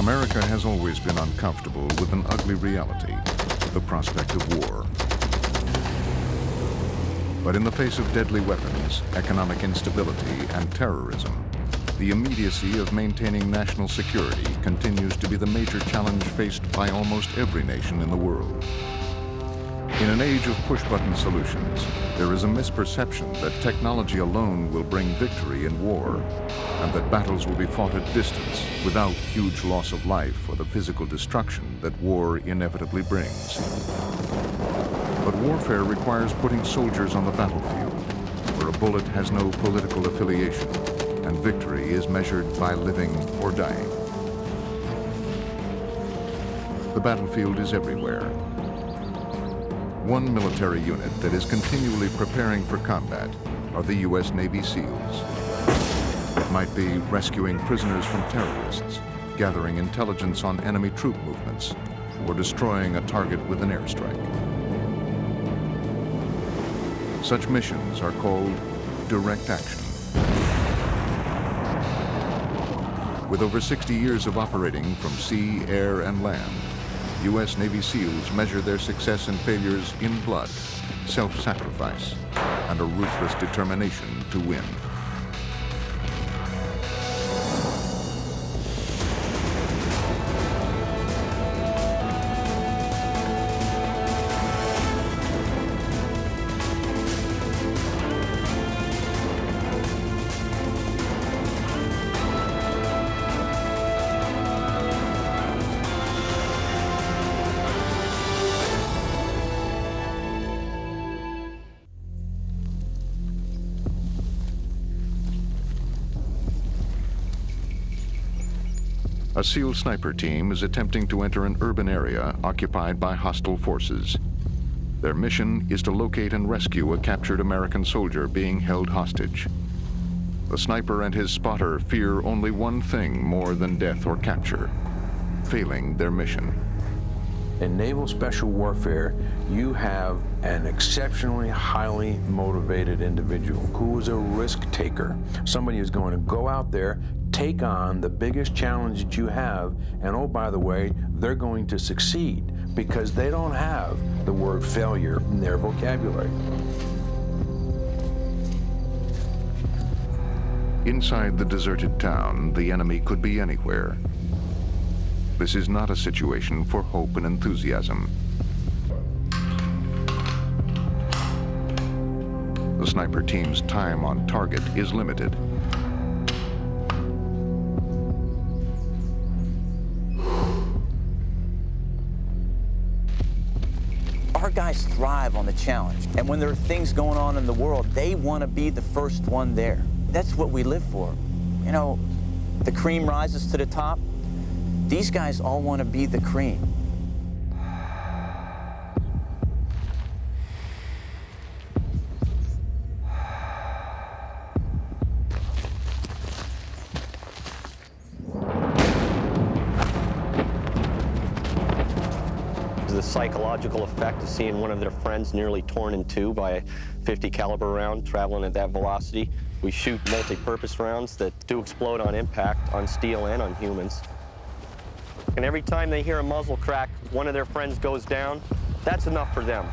America has always been uncomfortable with an ugly reality, the prospect of war. But in the face of deadly weapons, economic instability, and terrorism, the immediacy of maintaining national security continues to be the major challenge faced by almost every nation in the world. In an age of push-button solutions, there is a misperception that technology alone will bring victory in war, and that battles will be fought at distance without huge loss of life or the physical destruction that war inevitably brings. But warfare requires putting soldiers on the battlefield, where a bullet has no political affiliation, and victory is measured by living or dying. The battlefield is everywhere. One military unit that is continually preparing for combat are the U.S. Navy SEALs. It might be rescuing prisoners from terrorists, gathering intelligence on enemy troop movements, or destroying a target with an airstrike. Such missions are called direct action. With over 60 years of operating from sea, air, and land, U.S. Navy SEALs measure their success and failures in blood, self-sacrifice, and a ruthless determination to win. A SEAL sniper team is attempting to enter an urban area occupied by hostile forces. Their mission is to locate and rescue a captured American soldier being held hostage. The sniper and his spotter fear only one thing more than death or capture: failing their mission. In naval special warfare, you have an exceptionally highly motivated individual who is a risk taker, somebody who's going to go out there, take on the biggest challenge that you have, and oh, by the way, they're going to succeed because they don't have the word failure in their vocabulary. Inside the deserted town, the enemy could be anywhere. This is not a situation for hope and enthusiasm. The sniper team's time on target is limited. Our guys thrive on the challenge, and when there are things going on in the world, they want to be the first one there. That's what we live for. You know, the cream rises to the top. These guys all want to be the cream. The psychological effect of seeing one of their friends nearly torn in two by a .50 caliber round traveling at that velocity. We shoot multi-purpose rounds that do explode on impact on steel and on humans. And every time they hear a muzzle crack, one of their friends goes down, that's enough for them.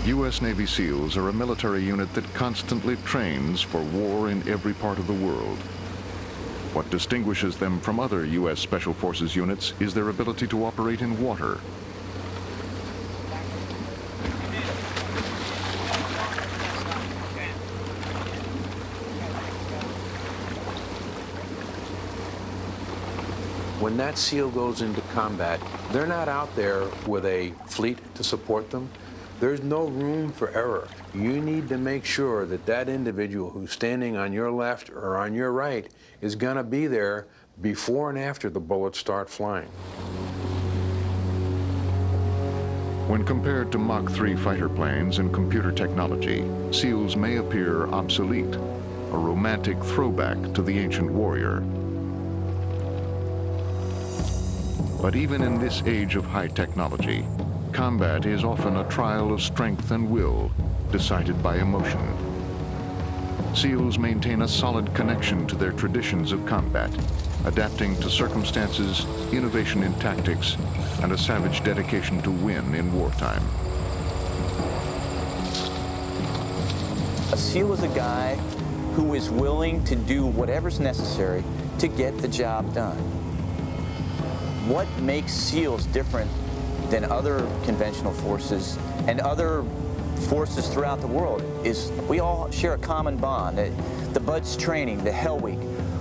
U.S. Navy SEALs are a military unit that constantly trains for war in every part of the world. What distinguishes them from other U.S. Special Forces units is their ability to operate in water. When that SEAL goes into combat, they're not out there with a fleet to support them. There's no room for error. You need to make sure that that individual who's standing on your left or on your right is going to be there before and after the bullets start flying. When compared to Mach 3 fighter planes and computer technology, SEALs may appear obsolete, a romantic throwback to the ancient warrior. But even in this age of high technology, combat is often a trial of strength and will, decided by emotion. SEALs maintain a solid connection to their traditions of combat, adapting to circumstances, innovation in tactics, and a savage dedication to win in wartime. A SEAL is a guy who is willing to do whatever's necessary to get the job done. What makes SEALs different than other conventional forces and other forces throughout the world is we all share a common bond. The BUD/S training, the Hell Week,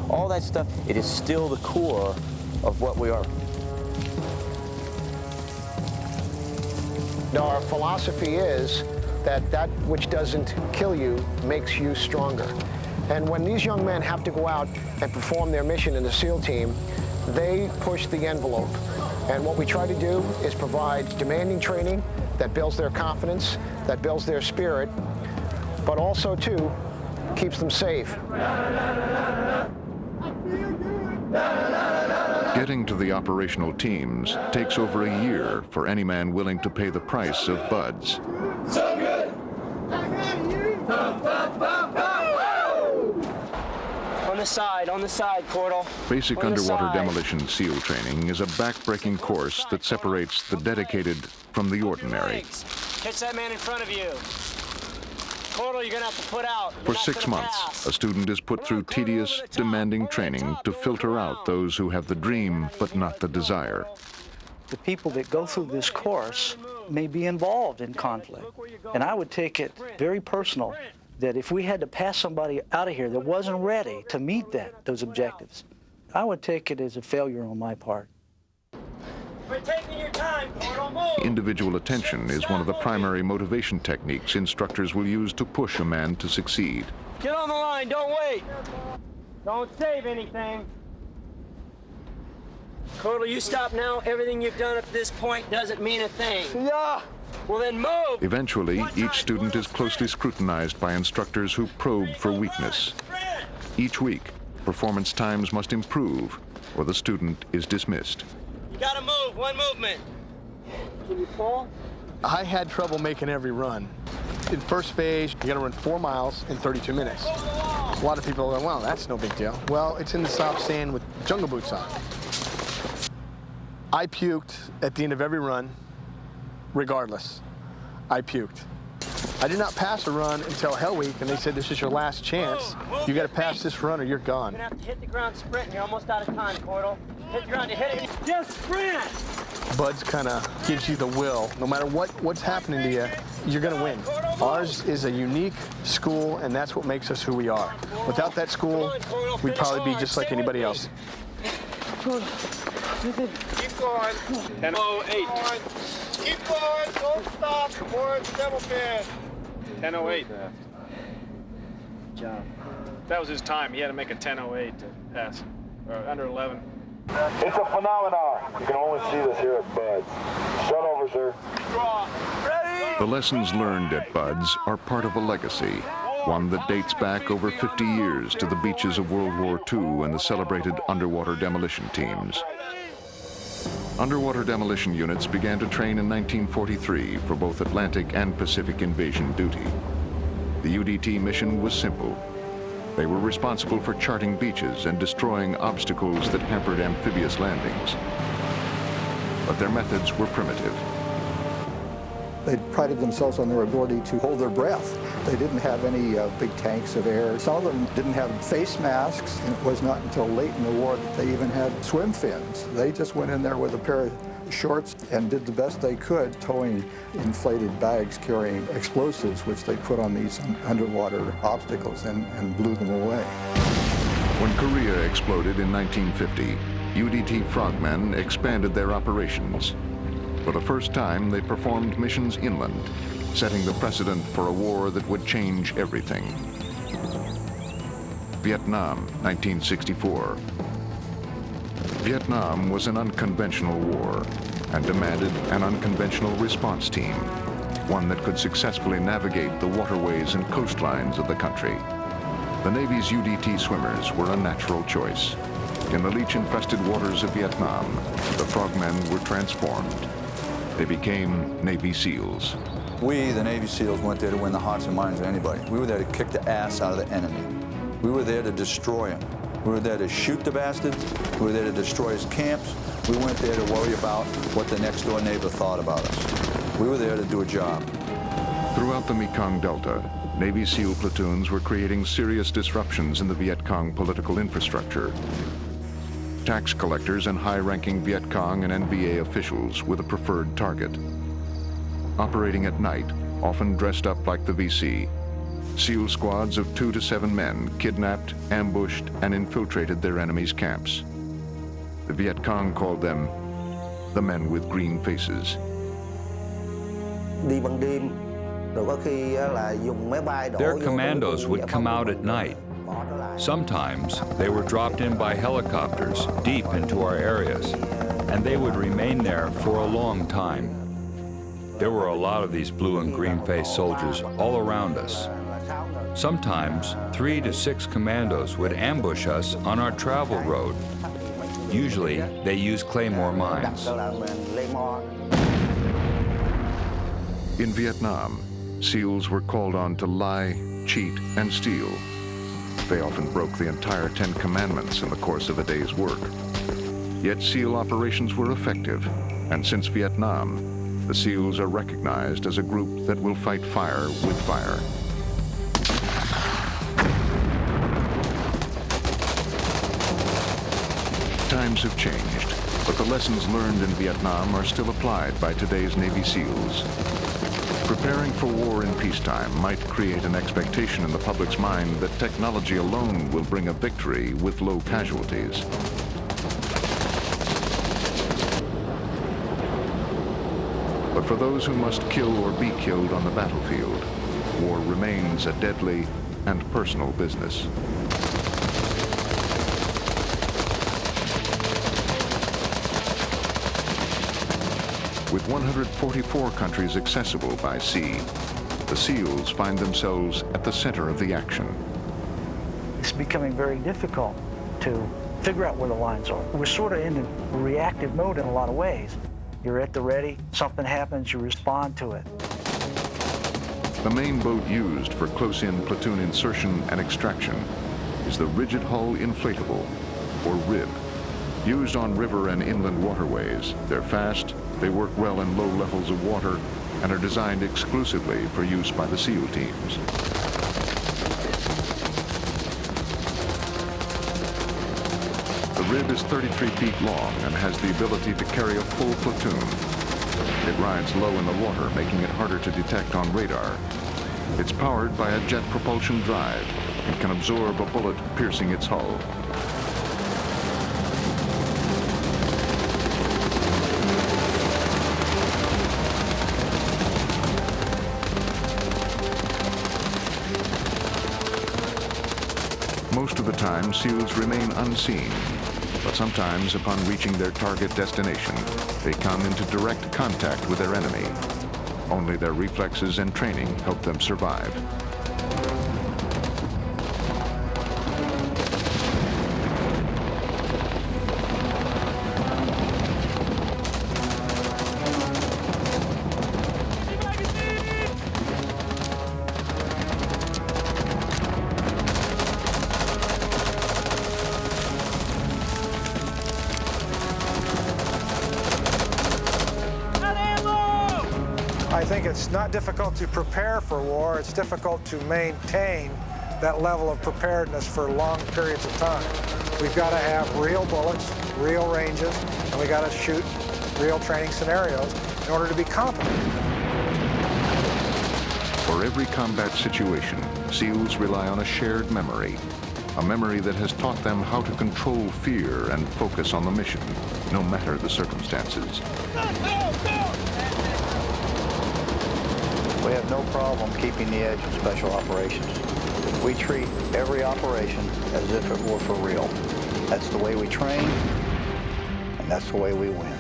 all that stuff, it is still the core of what we are. Our philosophy is that which doesn't kill you makes you stronger. And when these young men have to go out and perform their mission in the SEAL team, they push the envelope. And what we try to do is provide demanding training that builds their confidence, that builds their spirit, but also, too, keeps them safe. Getting to the operational teams takes over a year for any man willing to pay the price of BUD/S. So good! On the side, Cordell. Basic underwater demolition SEAL training is a back-breaking course that separates the dedicated from the ordinary. Catch that man in front of you. Cordell, you're gonna have to put out. For 6 months, a student is put through tedious, demanding training to filter out those who have the dream but not the desire. The people that go through this course may be involved in conflict, and I would take it very personal that if we had to pass somebody out of here that wasn't ready to meet those objectives, I would take it as a failure on my part. We're taking your time, Cordell, move! Individual attention is one of the primary motivation techniques instructors will use to push a man to succeed. Get on the line, don't wait! Don't save anything. Cordell, you stop now. Everything you've done up to this point doesn't mean a thing. Yeah! Well, then move! Eventually, each student is closely scrutinized by instructors who probe for weakness. Each week, performance times must improve or the student is dismissed. You gotta move, one movement. Can you pull? I had trouble making every run. In first phase, you gotta run 4 miles in 32 minutes. A lot of people go, well, that's no big deal. Well, it's in the soft sand with jungle boots on. I puked at the end of every run, regardless. I puked. I did not pass a run until Hell Week, and they said, this is your last chance. You gotta pass this run or you're gone. You're gonna have to hit the ground sprinting. You're almost out of time, Cordell. Hit the ground, you hit it. Just sprint! BUD/S kind of gives you the will. No matter what's happening to you, you're going to win. Ours is a unique school, and that's what makes us who we are. Without that school, we'd probably be just like anybody else. Keep going. 10:08. Keep going. Don't stop. Towards Devil Pin. 10:08. Good job. That was his time. He had to make a 10:08 to pass. Or under 11. It's a phenomenon. You can only see this here at BUD/S. Shut over, sir. Ready? The lessons learned at BUD/S are part of a legacy, one that dates back over 50 years to the beaches of World War II and the celebrated underwater demolition teams. Underwater demolition units began to train in 1943 for both Atlantic and Pacific invasion duty. The UDT mission was simple. They were responsible for charting beaches and destroying obstacles that hampered amphibious landings. But their methods were primitive. They prided themselves on their ability to hold their breath. They didn't have any big tanks of air. Some of them didn't have face masks, and it was not until late in the war that they even had swim fins. They just went in there with a pair of shorts and did the best they could, towing inflated bags carrying explosives, which they put on these underwater obstacles and blew them away. When Korea exploded in 1950, UDT Frogmen expanded their operations. For the first time, they performed missions inland, setting the precedent for a war that would change everything. Vietnam, 1964. Vietnam was an unconventional war and demanded an unconventional response team, one that could successfully navigate the waterways and coastlines of the country. The Navy's UDT swimmers were a natural choice. In the leech-infested waters of Vietnam, the frogmen were transformed. They became Navy SEALs. We, the Navy SEALs, went there to win the hearts and minds of anybody. We were there to kick the ass out of the enemy. We were there to destroy him. We were there to shoot the bastard. We were there to destroy his camps. We weren't there to worry about what the next door neighbor thought about us. We were there to do a job. Throughout the Mekong Delta, Navy SEAL platoons were creating serious disruptions in the Viet Cong political infrastructure. Tax collectors and high-ranking Viet Cong and NVA officials were the preferred target. Operating at night, often dressed up like the VC, SEAL squads of 2 to 7 men kidnapped, ambushed, and infiltrated their enemies' camps. The Viet Cong called them the men with green faces. Their commandos would come out at night. Sometimes they were dropped in by helicopters deep into our areas, and they would remain there for a long time. There were a lot of these blue and green-faced soldiers all around us. Sometimes 3 to 6 commandos would ambush us on our travel road. Usually, they used claymore mines. In Vietnam, SEALs were called on to lie, cheat, and steal. They often broke the entire 10 Commandments in the course of a day's work. Yet SEAL operations were effective, and since Vietnam, the SEALs are recognized as a group that will fight fire with fire. Times have changed, but the lessons learned in Vietnam are still applied by today's Navy SEALs. Preparing for war in peacetime might create an expectation in the public's mind that technology alone will bring a victory with low casualties. But for those who must kill or be killed on the battlefield, war remains a deadly and personal business. With 144 countries accessible by sea, the SEALs find themselves at the center of the action. It's becoming very difficult to figure out where the lines are. We're sort of in a reactive mode in a lot of ways. You're at the ready, something happens, you respond to it. The main boat used for close-in platoon insertion and extraction is the Rigid Hull Inflatable, or RIB. Used on river and inland waterways, they're fast, they work well in low levels of water, and are designed exclusively for use by the SEAL teams. The RIB is 33 feet long and has the ability to carry a full platoon. It rides low in the water, making it harder to detect on radar. It's powered by a jet propulsion drive and can absorb a bullet piercing its hull. Most of the time, SEALs remain unseen, but sometimes upon reaching their target destination, they come into direct contact with their enemy. Only their reflexes and training help them survive. I think it's not difficult to prepare for war, it's difficult to maintain that level of preparedness for long periods of time. We've got to have real bullets, real ranges, and we got to shoot real training scenarios in order to be competent. For every combat situation, SEALs rely on a shared memory, a memory that has taught them how to control fear and focus on the mission, no matter the circumstances. We have no problem keeping the edge of special operations. We treat every operation as if it were for real. That's the way we train, and that's the way we win.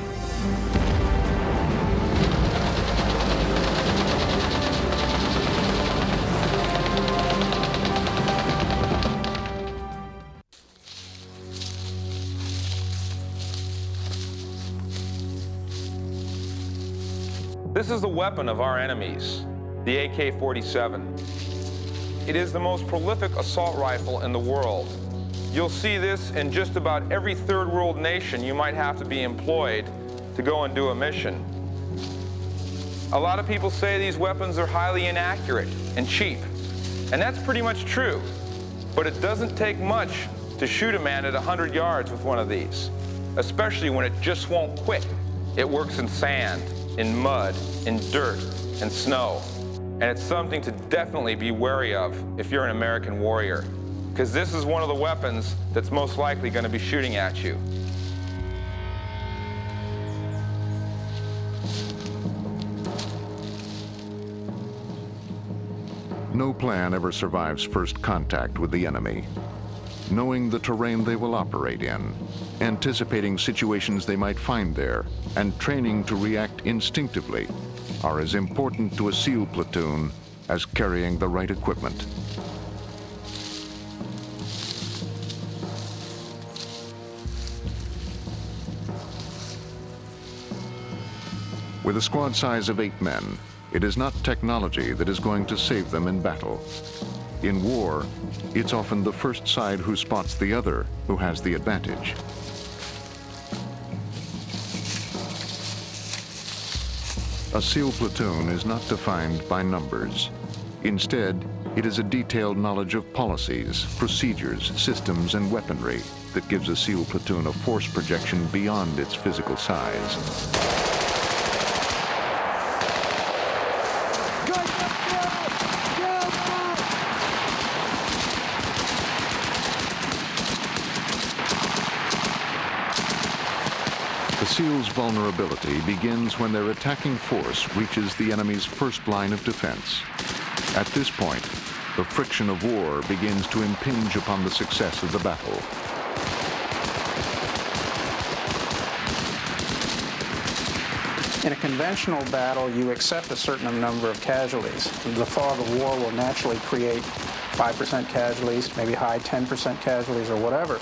This is the weapon of our enemies, the AK-47. It is the most prolific assault rifle in the world. You'll see this in just about every third world nation you might have to be employed to go and do a mission. A lot of people say these weapons are highly inaccurate and cheap, and that's pretty much true. But it doesn't take much to shoot a man at 100 yards with one of these, especially when it just won't quit. It works in sand, in mud, in dirt, and snow. And it's something to definitely be wary of if you're an American warrior, because this is one of the weapons that's most likely going to be shooting at you. No plan ever survives first contact with the enemy. Knowing the terrain they will operate in, anticipating situations they might find there, and training to react instinctively are as important to a SEAL platoon as carrying the right equipment. With a squad size of 8 men, it is not technology that is going to save them in battle. In war, it's often the first side who spots the other who has the advantage. A SEAL platoon is not defined by numbers. Instead, it is a detailed knowledge of policies, procedures, systems, and weaponry that gives a SEAL platoon a force projection beyond its physical size. The SEAL's vulnerability begins when their attacking force reaches the enemy's first line of defense. At this point, the friction of war begins to impinge upon the success of the battle. In a conventional battle, you accept a certain number of casualties. The fog of war will naturally create 5% casualties, maybe high 10% casualties or whatever.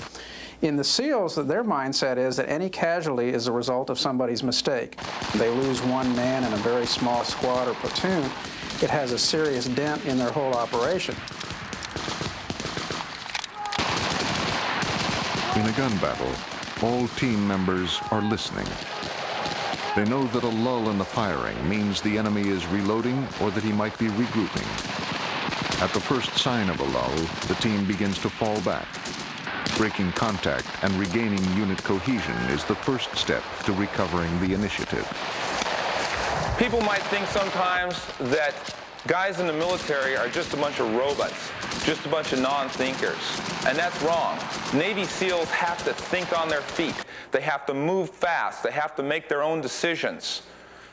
In the SEALs, their mindset is that any casualty is a result of somebody's mistake. They lose one man in a very small squad or platoon, it has a serious dent in their whole operation. In a gun battle, all team members are listening. They know that a lull in the firing means the enemy is reloading or that he might be regrouping. At the first sign of a lull, the team begins to fall back. Breaking contact and regaining unit cohesion is the first step to recovering the initiative. People might think sometimes that guys in the military are just a bunch of robots, just a bunch of non-thinkers, and that's wrong. Navy SEALs have to think on their feet. They have to move fast. They have to make their own decisions.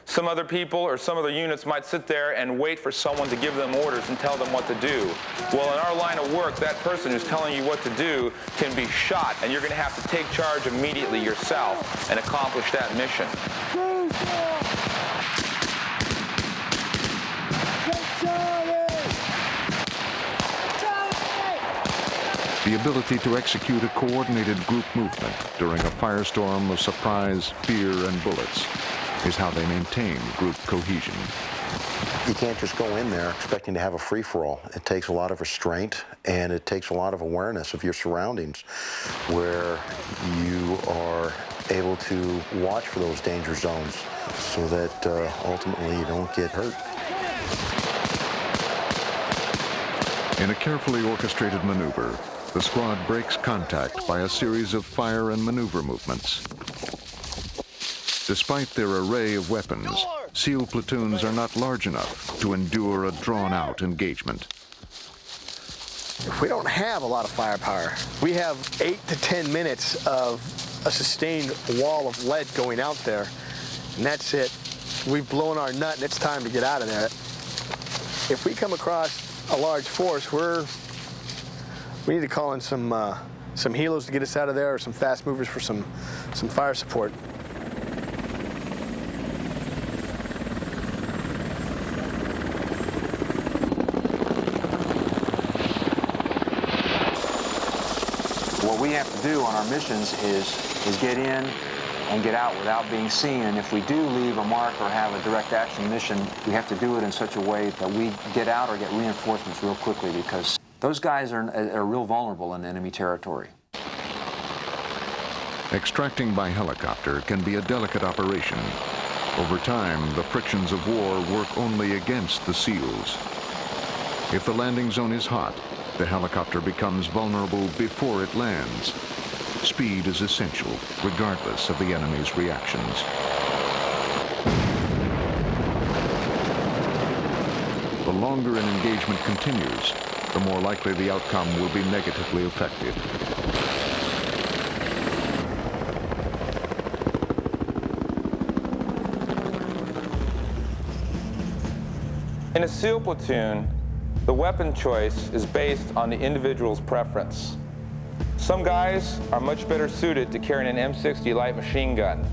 Some other people or some other units might sit there and wait for someone to give them orders and tell them what to do. Well, in our line of work, that person who's telling you what to do can be shot, and you're going to have to take charge immediately yourself and accomplish that mission. The ability to execute a coordinated group movement during a firestorm of surprise, fear, and bullets is how they maintain group cohesion. You can't just go in there expecting to have a free-for-all. It takes a lot of restraint, and it takes a lot of awareness of your surroundings, where you are able to watch for those danger zones so that ultimately you don't get hurt. In a carefully orchestrated maneuver, the squad breaks contact by a series of fire and maneuver movements. Despite their array of weapons, SEAL platoons are not large enough to endure a drawn-out engagement. If we don't have a lot of firepower, we have 8 to 10 minutes of a sustained wall of lead going out there, and that's it. We've blown our nut, and it's time to get out of there. If we come across a large force, we need to call in some helos to get us out of there, or some fast movers for some fire support. What we have to do on our missions is get in, and get out without being seen. And if we do leave a mark or have a direct action mission, we have to do it in such a way that we get out or get reinforcements real quickly, because those guys are real vulnerable in enemy territory. Extracting by helicopter can be a delicate operation. Over time, the frictions of war work only against the SEALs. If the landing zone is hot, the helicopter becomes vulnerable before it lands. Speed is essential, regardless of the enemy's reactions. The longer an engagement continues, the more likely the outcome will be negatively affected. In a SEAL platoon, the weapon choice is based on the individual's preference. Some guys are much better suited to carrying an M60 light machine gun.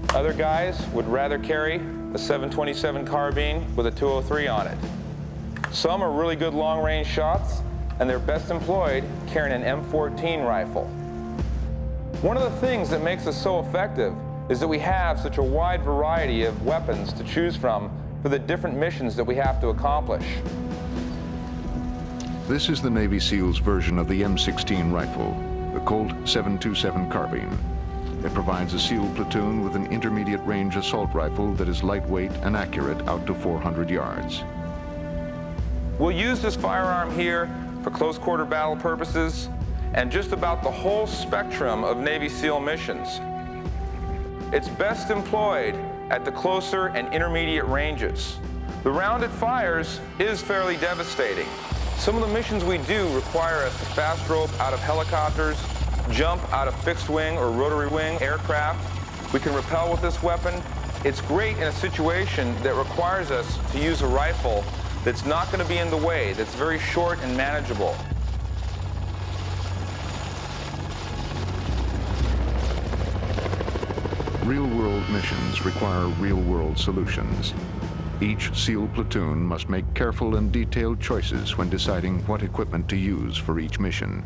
Other guys would rather carry a 727 carbine with a 203 on it. Some are really good long-range shots, and they're best employed carrying an M14 rifle. One of the things that makes us so effective is that we have such a wide variety of weapons to choose from for the different missions that we have to accomplish. This is the Navy SEALs version of the M16 rifle, the Colt 727 carbine. It provides a SEAL platoon with an intermediate range assault rifle that is lightweight and accurate out to 400 yards. We'll use this firearm here for close quarter battle purposes and just about the whole spectrum of Navy SEAL missions. It's best employed at the closer and intermediate ranges. The round it fires is fairly devastating. Some of the missions we do require us to fast rope out of helicopters, jump out of fixed wing or rotary wing aircraft. We can rappel with this weapon. It's great in a situation that requires us to use a rifle that's not going to be in the way, that's very short and manageable. Real-world missions require real-world solutions. Each SEAL platoon must make careful and detailed choices when deciding what equipment to use for each mission.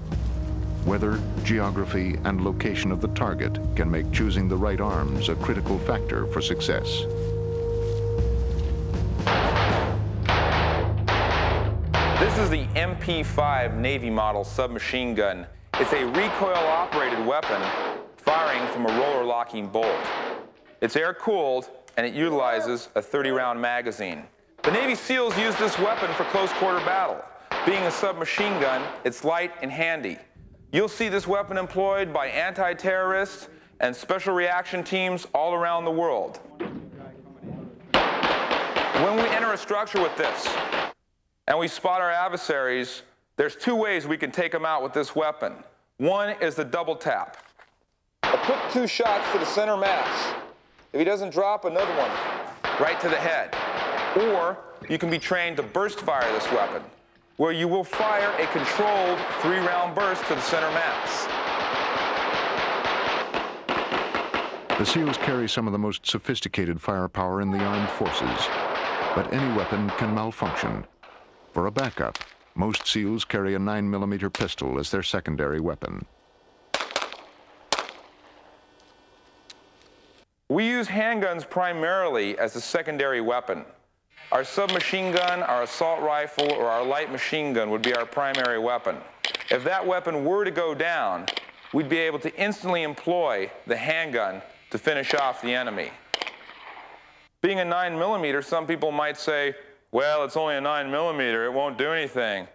Weather, geography, and location of the target can make choosing the right arms a critical factor for success. This is the MP5 Navy model submachine gun. It's a recoil-operated weapon firing from a roller locking bolt. It's air-cooled, and it utilizes a 30-round magazine. The Navy SEALs use this weapon for close quarter battle. Being a submachine gun, it's light and handy. You'll see this weapon employed by anti-terrorists and special reaction teams all around the world. When we enter a structure with this and we spot our adversaries, there's two ways we can take them out with this weapon. One is the double tap. A quick 2 shots to the center mass. If he doesn't drop, another one right to the head. Or you can be trained to burst fire this weapon, where you will fire a controlled 3-round burst to the center mass. The SEALs carry some of the most sophisticated firepower in the armed forces, but any weapon can malfunction. For a backup, most SEALs carry a 9mm pistol as their secondary weapon. We use handguns primarily as a secondary weapon. Our submachine gun, our assault rifle, or our light machine gun would be our primary weapon. If that weapon were to go down, we'd be able to instantly employ the handgun to finish off the enemy. Being a 9mm, some people might say, well, it's only a 9mm, it won't do anything.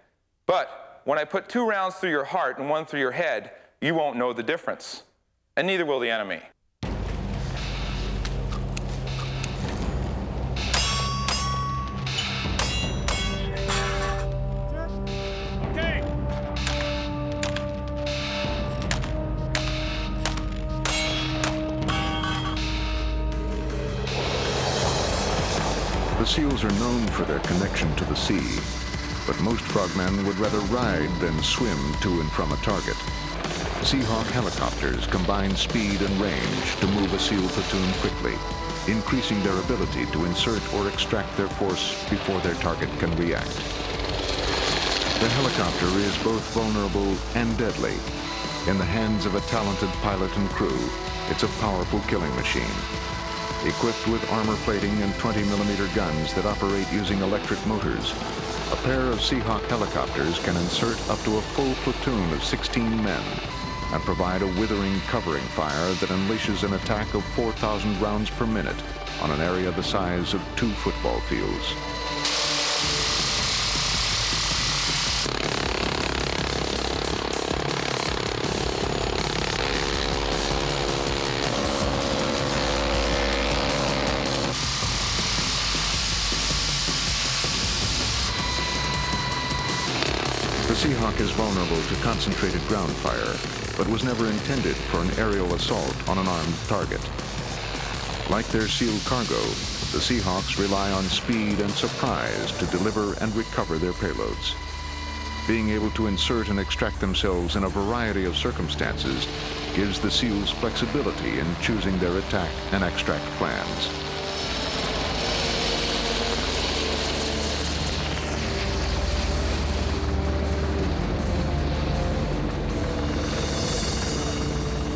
But when I put 2 rounds through your heart and 1 through your head, you won't know the difference. And neither will the enemy. The SEALs are known for their connection to the sea, but most frogmen would rather ride than swim to and from a target. Seahawk helicopters combine speed and range to move a SEAL platoon quickly, increasing their ability to insert or extract their force before their target can react. The helicopter is both vulnerable and deadly. In the hands of a talented pilot and crew, it's a powerful killing machine. Equipped with armor plating and 20mm guns that operate using electric motors, a pair of Seahawk helicopters can insert up to a full platoon of 16 men and provide a withering covering fire that unleashes an attack of 4,000 rounds per minute on an area the size of 2 football fields. The Seahawk is vulnerable to concentrated ground fire, but was never intended for an aerial assault on an armed target. Like their SEAL cargo, the Seahawks rely on speed and surprise to deliver and recover their payloads. Being able to insert and extract themselves in a variety of circumstances gives the SEALs flexibility in choosing their attack and extract plans.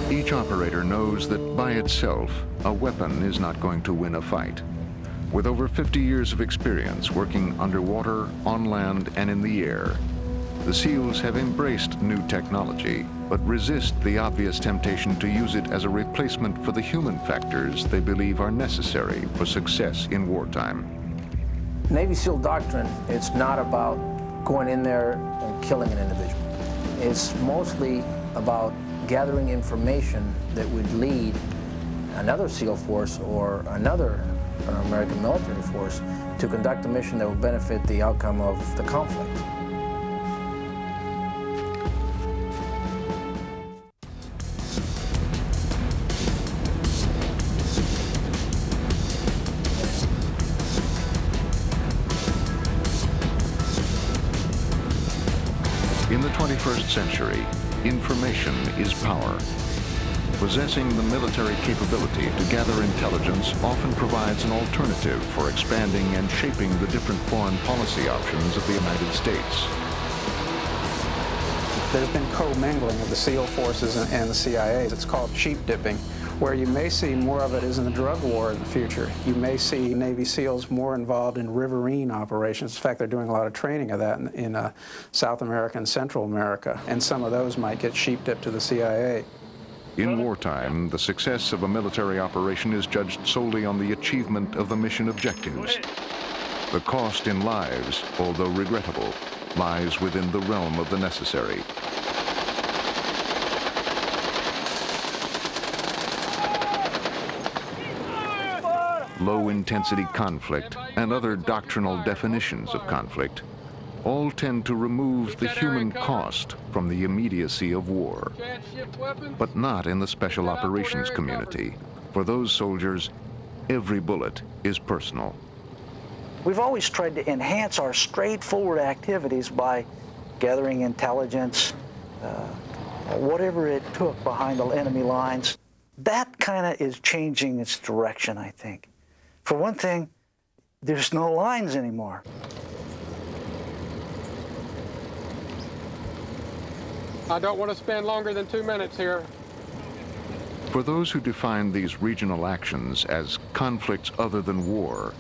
Each operator knows that by itself, a weapon is not going to win a fight. With over 50 years of experience working underwater, on land, and in the air, the SEALs have embraced new technology, but resist the obvious temptation to use it as a replacement for the human factors they believe are necessary for success in wartime. Navy SEAL doctrine, it's not about going in there and killing an individual. It's mostly about gathering information that would lead another SEAL force or another American military force to conduct a mission that will benefit the outcome of the conflict. In the 21st century, information is power. Possessing the military capability to gather intelligence often provides an alternative for expanding and shaping the different foreign policy options of the United States. There's been co-mingling of the SEAL forces and the CIA. It's called sheep dipping. Where you may see more of it is in the drug war in the future. You may see Navy SEALs more involved in riverine operations. In fact, they're doing a lot of training of that in South America and Central America. And some of those might get sheep dipped to the CIA. In wartime, the success of a military operation is judged solely on the achievement of the mission objectives. The cost in lives, although regrettable, lies within the realm of the necessary. Low-intensity conflict and other doctrinal definitions of conflict all tend to remove the human cost from the immediacy of war, but not in the special operations community. For those soldiers, every bullet is personal. We've always tried to enhance our straightforward activities by gathering intelligence, whatever it took behind the enemy lines. That kind of is changing its direction, I think. For one thing, there's no lines anymore. I don't want to spend longer than 2 minutes here. For those who define these regional actions as conflicts other than war,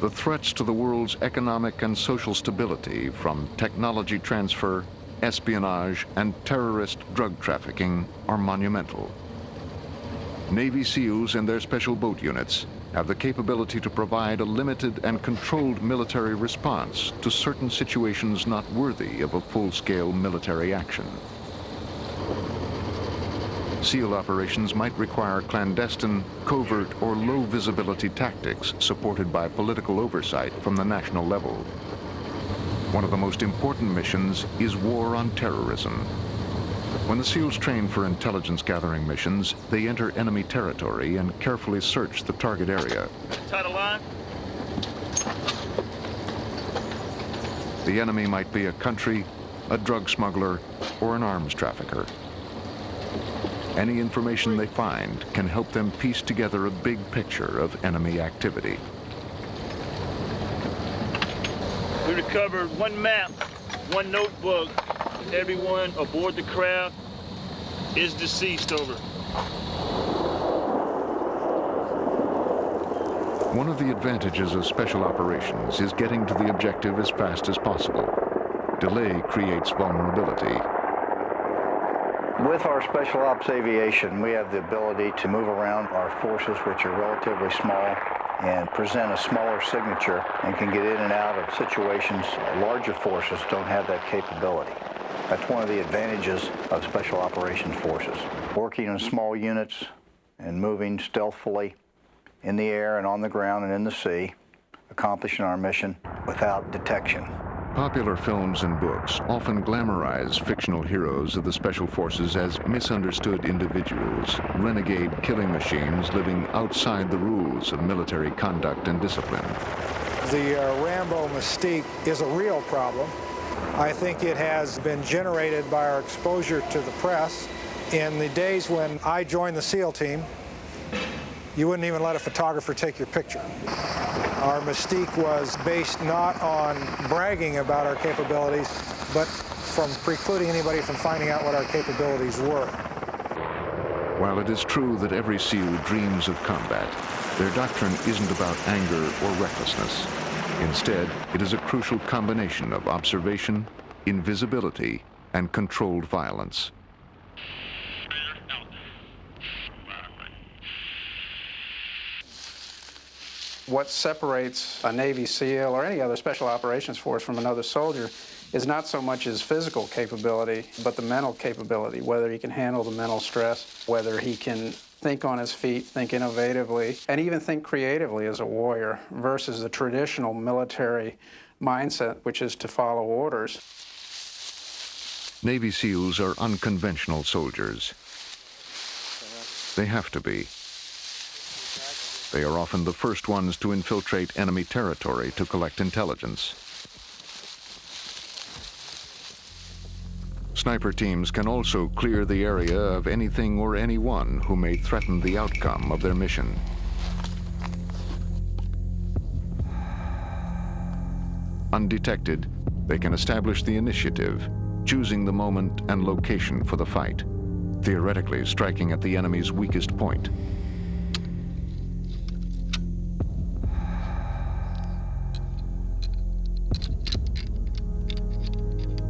the threats to the world's economic and social stability from technology transfer, espionage, and terrorist drug trafficking are monumental. Navy SEALs and their special boat units have the capability to provide a limited and controlled military response to certain situations not worthy of a full-scale military action. SEAL operations might require clandestine, covert, or low-visibility tactics supported by political oversight from the national level. One of the most important missions is war on terrorism. When the SEALs train for intelligence-gathering missions, they enter enemy territory and carefully search the target area. Tie the line. The enemy might be a country, a drug smuggler, or an arms trafficker. Any information they find can help them piece together a big picture of enemy activity. We recovered one map, one notebook. Everyone aboard the craft Is deceased, over. One of the advantages of special operations is getting to the objective as fast as possible. Delay creates vulnerability. With our special ops aviation, we have the ability to move around our forces, which are relatively small, and present a smaller signature and can get in and out of situations larger forces don't have that capability. That's one of the advantages of special operations forces. Working in small units and moving stealthily in the air and on the ground and in the sea, accomplishing our mission without detection. Popular films and books often glamorize fictional heroes of the Special Forces as misunderstood individuals, renegade killing machines living outside the rules of military conduct and discipline. The Rambo mystique is a real problem. I think it has been generated by our exposure to the press. In the days when I joined the SEAL team, you wouldn't even let a photographer take your picture. Our mystique was based not on bragging about our capabilities, but from precluding anybody from finding out what our capabilities were. While it is true that every SEAL dreams of combat, their doctrine isn't about anger or recklessness. Instead, it is a crucial combination of observation, invisibility, and controlled violence. What separates a Navy SEAL or any other special operations force from another soldier is not so much his physical capability, but the mental capability, whether he can handle the mental stress, whether he can think on his feet, think innovatively, and even think creatively as a warrior versus the traditional military mindset, which is to follow orders. Navy SEALs are unconventional soldiers. They have to be. They are often the first ones to infiltrate enemy territory to collect intelligence. Sniper teams can also clear the area of anything or anyone who may threaten the outcome of their mission. Undetected, they can establish the initiative, choosing the moment and location for the fight, theoretically striking at the enemy's weakest point.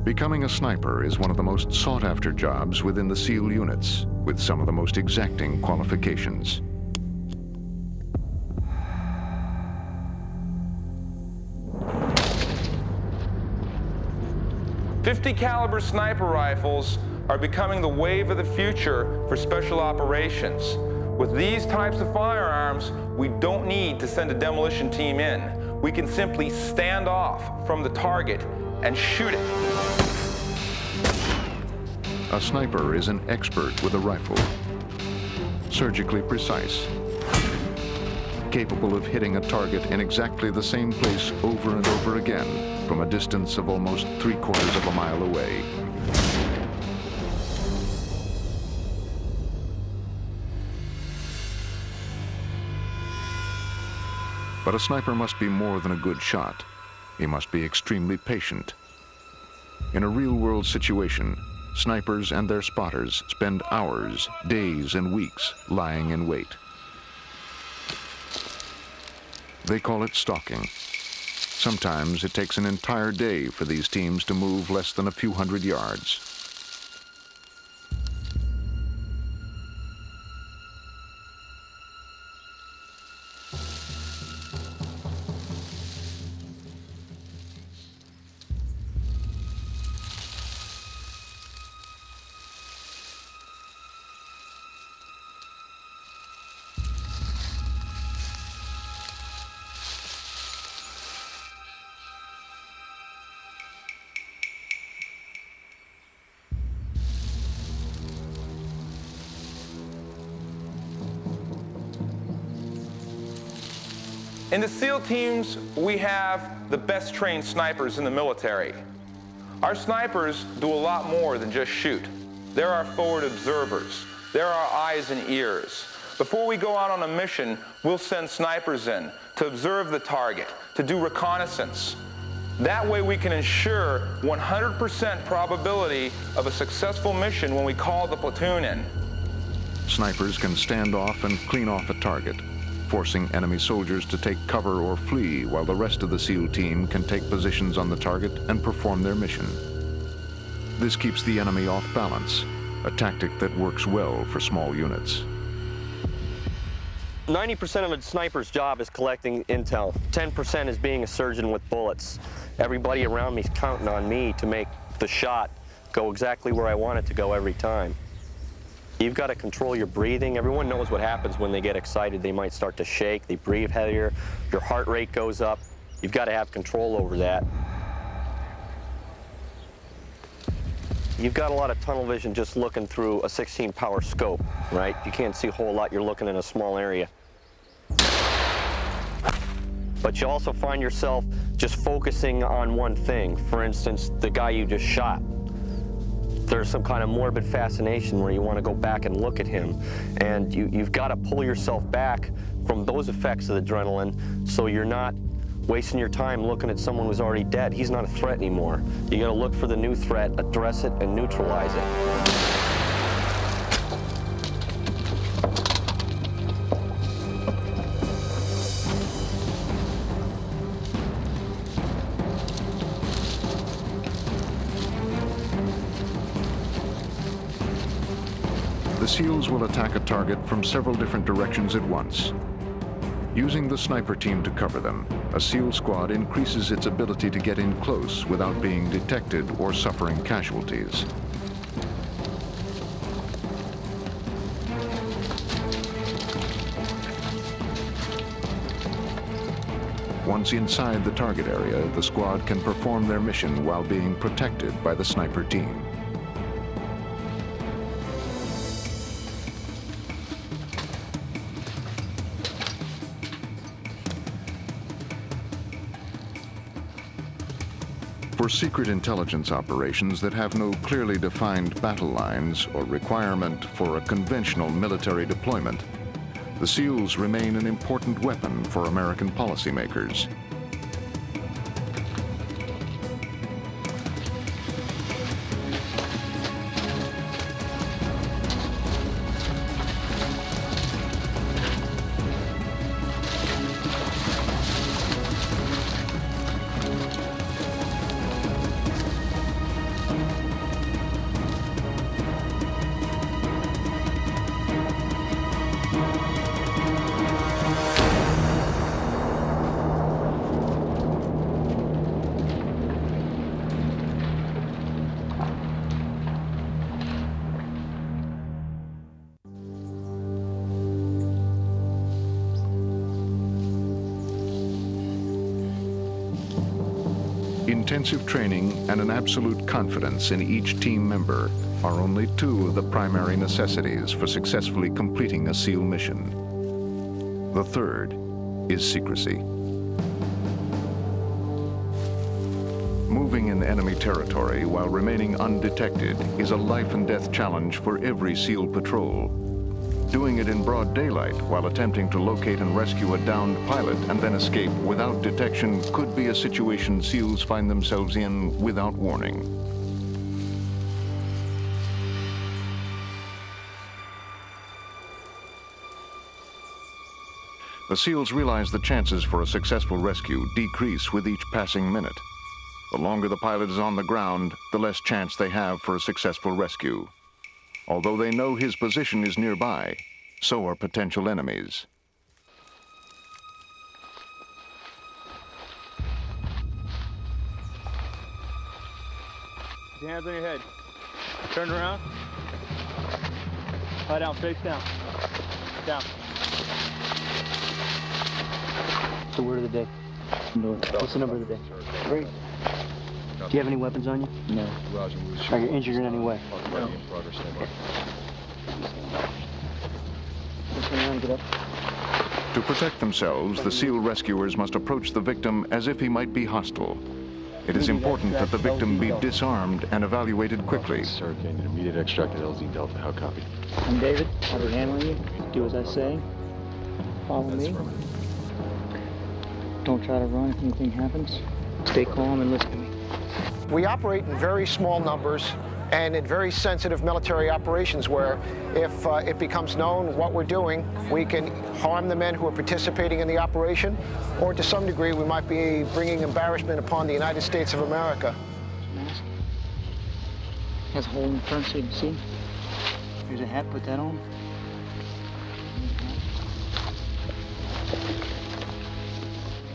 Becoming a sniper is one of the most sought-after jobs within the SEAL units, with some of the most exacting qualifications. .50 caliber sniper rifles are becoming the wave of the future for special operations. With these types of firearms, we don't need to send a demolition team in. We can simply stand off from the target and shoot it. A sniper is an expert with a rifle, surgically precise, capable of hitting a target in exactly the same place over and over again from a distance of almost 3/4 of a mile away. But a sniper must be more than a good shot. He must be extremely patient. In a real-world situation, snipers and their spotters spend hours, days, and weeks lying in wait. They call it stalking. Sometimes it takes an entire day for these teams to move less than a few hundred yards. In the SEAL teams, we have the best trained snipers in the military. Our snipers do a lot more than just shoot. They're our forward observers. They're our eyes and ears. Before we go out on a mission, we'll send snipers in to observe the target, to do reconnaissance. That way we can ensure 100% probability of a successful mission when we call the platoon in. Snipers can stand off and clean off a target, forcing enemy soldiers to take cover or flee while the rest of the SEAL team can take positions on the target and perform their mission. This keeps the enemy off balance, a tactic that works well for small units. 90% of a sniper's job is collecting intel. 10% is being a surgeon with bullets. Everybody around me is counting on me to make the shot go exactly where I want it to go every time. You've got to control your breathing. Everyone knows what happens when they get excited. They might start to shake, they breathe heavier, your heart rate goes up. You've got to have control over that. You've got a lot of tunnel vision just looking through a 16-power scope, right? You can't see a whole lot. You're looking in a small area. But you also find yourself just focusing on one thing. For instance, the guy you just shot. There's some kind of morbid fascination where you want to go back and look at him. And you've got to pull yourself back from those effects of adrenaline so you're not wasting your time looking at someone who's already dead. He's not a threat anymore. You got to look for the new threat, address it, and neutralize it. The SEALs will attack a target from several different directions at once. Using the sniper team to cover them, a SEAL squad increases its ability to get in close without being detected or suffering casualties. Once inside the target area, the squad can perform their mission while being protected by the sniper team. For secret intelligence operations that have no clearly defined battle lines or requirement for a conventional military deployment, the SEALs remain an important weapon for American policymakers. Intensive training and an absolute confidence in each team member are only two of the primary necessities for successfully completing a SEAL mission. The third is secrecy. Moving in enemy territory while remaining undetected is a life and death challenge for every SEAL patrol. Doing it in broad daylight while attempting to locate and rescue a downed pilot and then escape without detection could be a situation SEALs find themselves in without warning. The SEALs realize the chances for a successful rescue decrease with each passing minute. The longer the pilot is on the ground, the less chance they have for a successful rescue. Although they know his position is nearby, so are potential enemies. Put your hands on your head. Turn around. Lie down, face down. Down. What's the word of the day? What's the number of the day? Great. Do you have any weapons on you? No. Are you injured in any way? No. Get up. To protect themselves, the SEAL rescuers must approach the victim as if he might be hostile. It is important that the victim be disarmed and evaluated quickly. Hurricane, immediate extracted LZ Delta. How copy? I'm David. I'll be handling you. Do as I say. Follow me. Don't try to run if anything happens. Stay calm and listen to me. We operate in very small numbers and in very sensitive military operations where if it becomes known what we're doing, we can harm the men who are participating in the operation, or to some degree we might be bringing embarrassment upon the United States of America. Has a hole in the front so you can see. Here's a hat, put that on.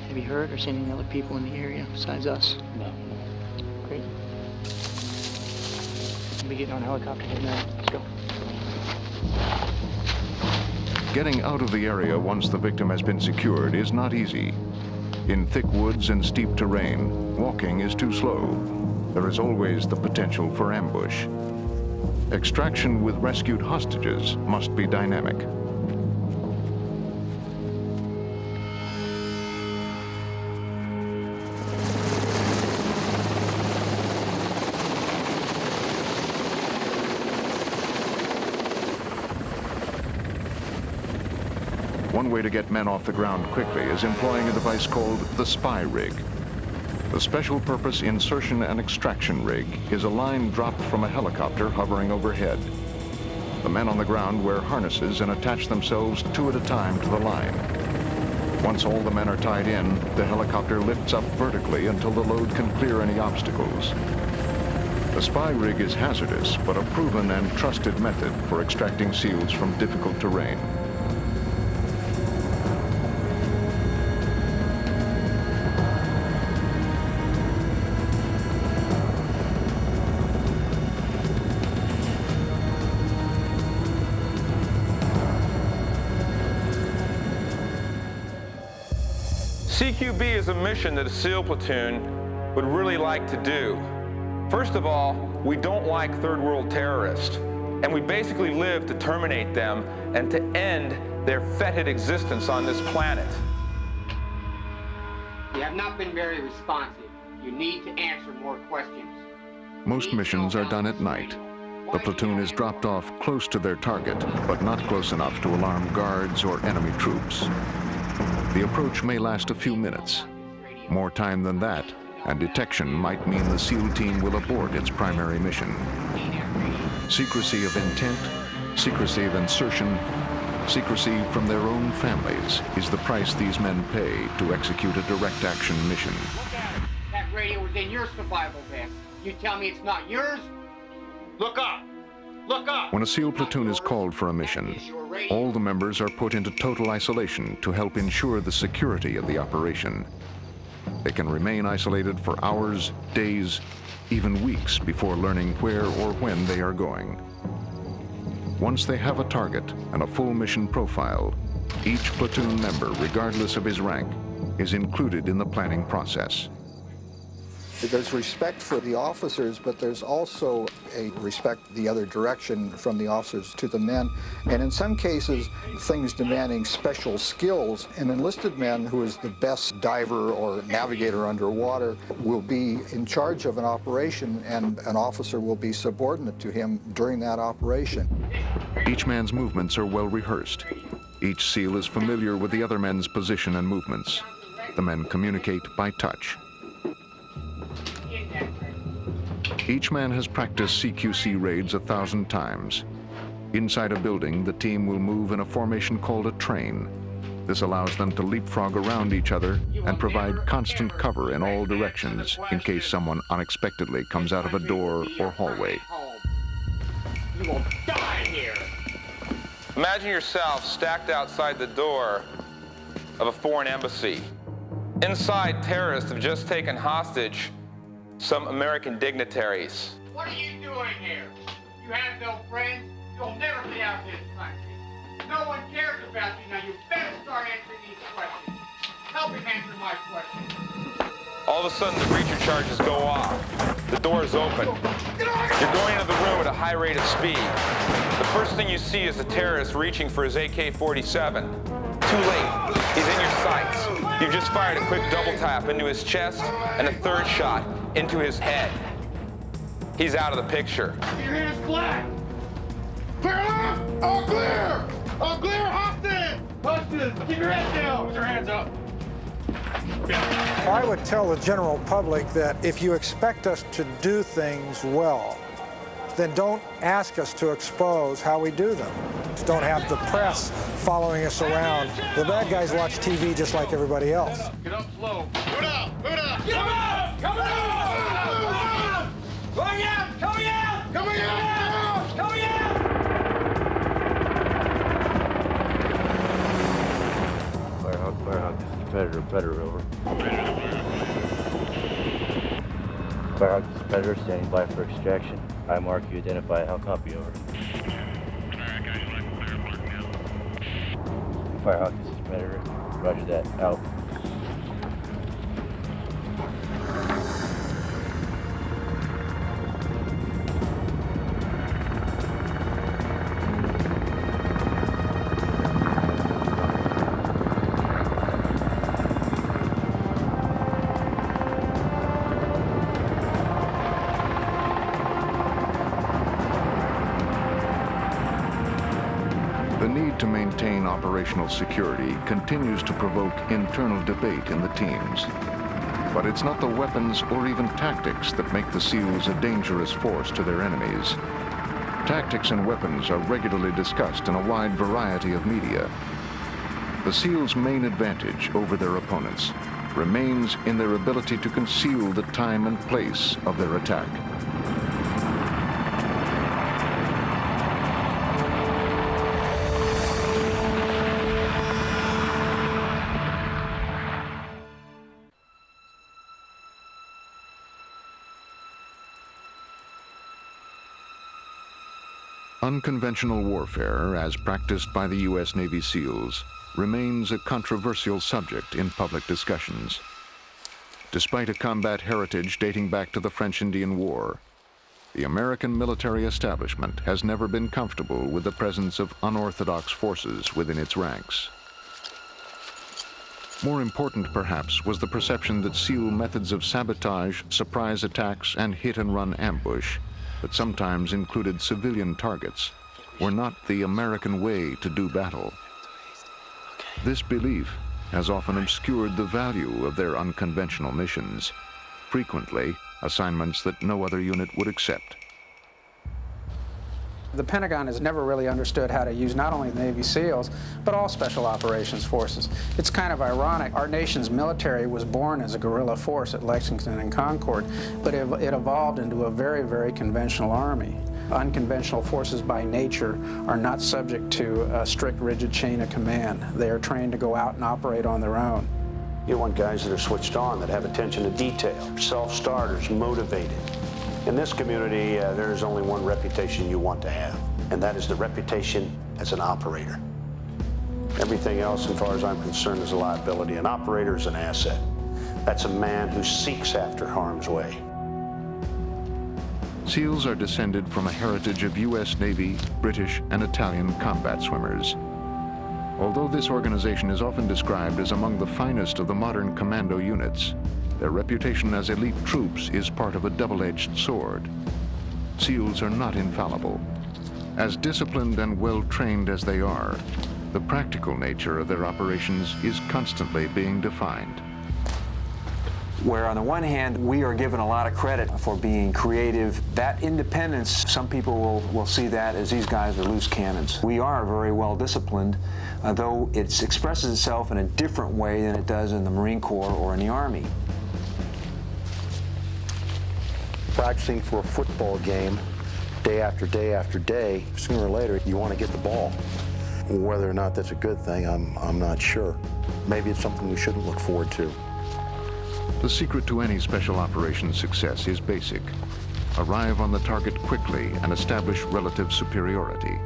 Have you heard or seen any other people in the area besides us? No. Great. We'll be getting on a helicopter here now. Let's go. Getting out of the area once the victim has been secured is not easy. In thick woods and steep terrain, walking is too slow. There is always the potential for ambush. Extraction with rescued hostages must be dynamic. One way to get men off the ground quickly is employing a device called the spy rig. The Special Purpose Insertion and Extraction Rig is a line dropped from a helicopter hovering overhead. The men on the ground wear harnesses and attach themselves 2 at a time to the line. Once all the men are tied in, the helicopter lifts up vertically until the load can clear any obstacles. The spy rig is hazardous, but a proven and trusted method for extracting SEALs from difficult terrain. CQB is a mission that a SEAL platoon would really like to do. First of all, we don't like third world terrorists, and we basically live to terminate them and to end their fetid existence on this planet. You have not been very responsive. You need to answer more questions. Most missions are done at night. The platoon is dropped off close to their target, but not close enough to alarm guards or enemy troops. The approach may last a few minutes. More time than that, and detection might mean the SEAL team will abort its primary mission. Secrecy of intent, secrecy of insertion, secrecy from their own families is the price these men pay to execute a direct action mission. That radio was in your survival vest. You tell me it's not yours? Look up! Look up! When a SEAL platoon is called for a mission, all the members are put into total isolation to help ensure the security of the operation. They can remain isolated for hours, days, even weeks before learning where or when they are going. Once they have a target and a full mission profile, each platoon member, regardless of his rank, is included in the planning process. There's respect for the officers, but there's also a respect the other direction from the officers to the men. And in some cases, things demanding special skills, an enlisted man who is the best diver or navigator underwater will be in charge of an operation, and an officer will be subordinate to him during that operation. Each man's movements are well rehearsed. Each SEAL is familiar with the other men's position and movements. The men communicate by touch. Each man has practiced CQC raids 1,000 times. Inside a building, the team will move in a formation called a train. This allows them to leapfrog around each other and provide constant cover in all directions in case someone unexpectedly comes out of a door or hallway. You will die here! Imagine yourself stacked outside the door of a foreign embassy. Inside, terrorists have just taken hostage some American dignitaries. What are you doing here? You have no friends. You'll never get out of this country. No one cares about you now. You better start answering these questions. Help him answer my questions. All of a sudden, the breacher charges go off. The door is open. You're going into the room at a high rate of speed. The first thing you see is a terrorist reaching for his AK-47. Too late. He's in your sights. You've just fired a quick double tap into his chest and a third shot into his head. He's out of the picture. Your head is flat. Clear left. All clear. All clear. Hostage. Hostage. Keep your head down. Put your hands up. I would tell the general public that if you expect us to do things well, then don't ask us to expose how we do them. Don't have the press following us around. The bad guys watch TV just like everybody else. Get up slow. Boot up! Boot up! Get up! Coming out! Going out! Coming out! Coming out! Coming out! Firehawk, Predator, over. Firehawk, Predator, standing by for extraction. I mark you, identify, how copy, over. Firehawk, this is Predator. Roger that, out. The need to maintain operational security continues to provoke internal debate in the teams. But it's not the weapons or even tactics that make the SEALs a dangerous force to their enemies. Tactics and weapons are regularly discussed in a wide variety of media. The SEALs' main advantage over their opponents remains in their ability to conceal the time and place of their attack. Unconventional warfare, as practiced by the U.S. Navy SEALs, remains a controversial subject in public discussions. Despite a combat heritage dating back to the French Indian War, the American military establishment has never been comfortable with the presence of unorthodox forces within its ranks. More important, perhaps, was the perception that SEAL methods of sabotage, surprise attacks, and hit-and-run ambush that sometimes included civilian targets were not the American way to do battle. This belief has often obscured the value of their unconventional missions, frequently assignments that no other unit would accept. The Pentagon has never really understood how to use not only the Navy SEALs, but all special operations forces. It's kind of ironic. Our nation's military was born as a guerrilla force at Lexington and Concord, but it evolved into a very, very conventional army. Unconventional forces by nature are not subject to a strict, rigid chain of command. They are trained to go out and operate on their own. You want guys that are switched on, that have attention to detail, self-starters, motivated. In this community, there's only one reputation you want to have, and that is the reputation as an operator. Everything else, as far as I'm concerned, is a liability. An operator is an asset. That's a man who seeks after harm's way. SEALs are descended from a heritage of U.S. Navy, British, and Italian combat swimmers. Although this organization is often described as among the finest of the modern commando units, their reputation as elite troops is part of a double-edged sword. SEALs are not infallible. As disciplined and well-trained as they are, the practical nature of their operations is constantly being defined. Where on the one hand, we are given a lot of credit for being creative. That independence, some people will see that as these guys are loose cannons. We are very well disciplined, though it expresses itself in a different way than it does in the Marine Corps or in the Army. Practicing for a football game day after day after day, sooner or later you want to get the ball. Whether or not that's a good thing, I'm not sure. Maybe it's something we shouldn't look forward to. The secret to any special operations success is basic. Arrive on the target quickly and establish relative superiority.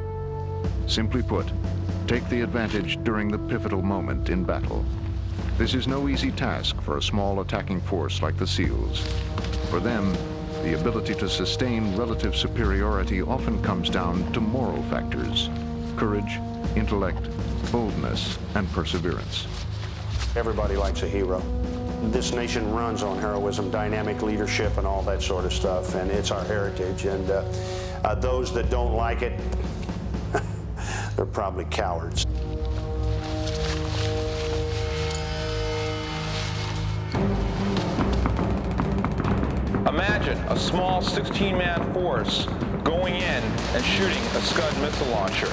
Simply put, take the advantage during the pivotal moment in battle. This is no easy task for a small attacking force like the SEALs. For them, the ability to sustain relative superiority often comes down to moral factors: courage, intellect, boldness, and perseverance. Everybody likes a hero. This nation runs on heroism, dynamic leadership, and all that sort of stuff, and it's our heritage. And those that don't like it, they're probably cowards. imagine a small 16-man force going in and shooting a Scud missile launcher.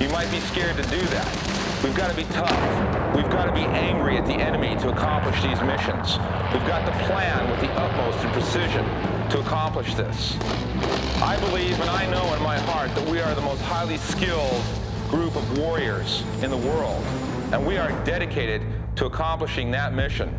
You might be scared to do that. We've got to be tough. We've got to be angry at the enemy to accomplish these missions. We've got to plan with the utmost in precision to accomplish this. I believe and I know in my heart that we are the most highly skilled group of warriors in the world, and we are dedicated to accomplishing that mission.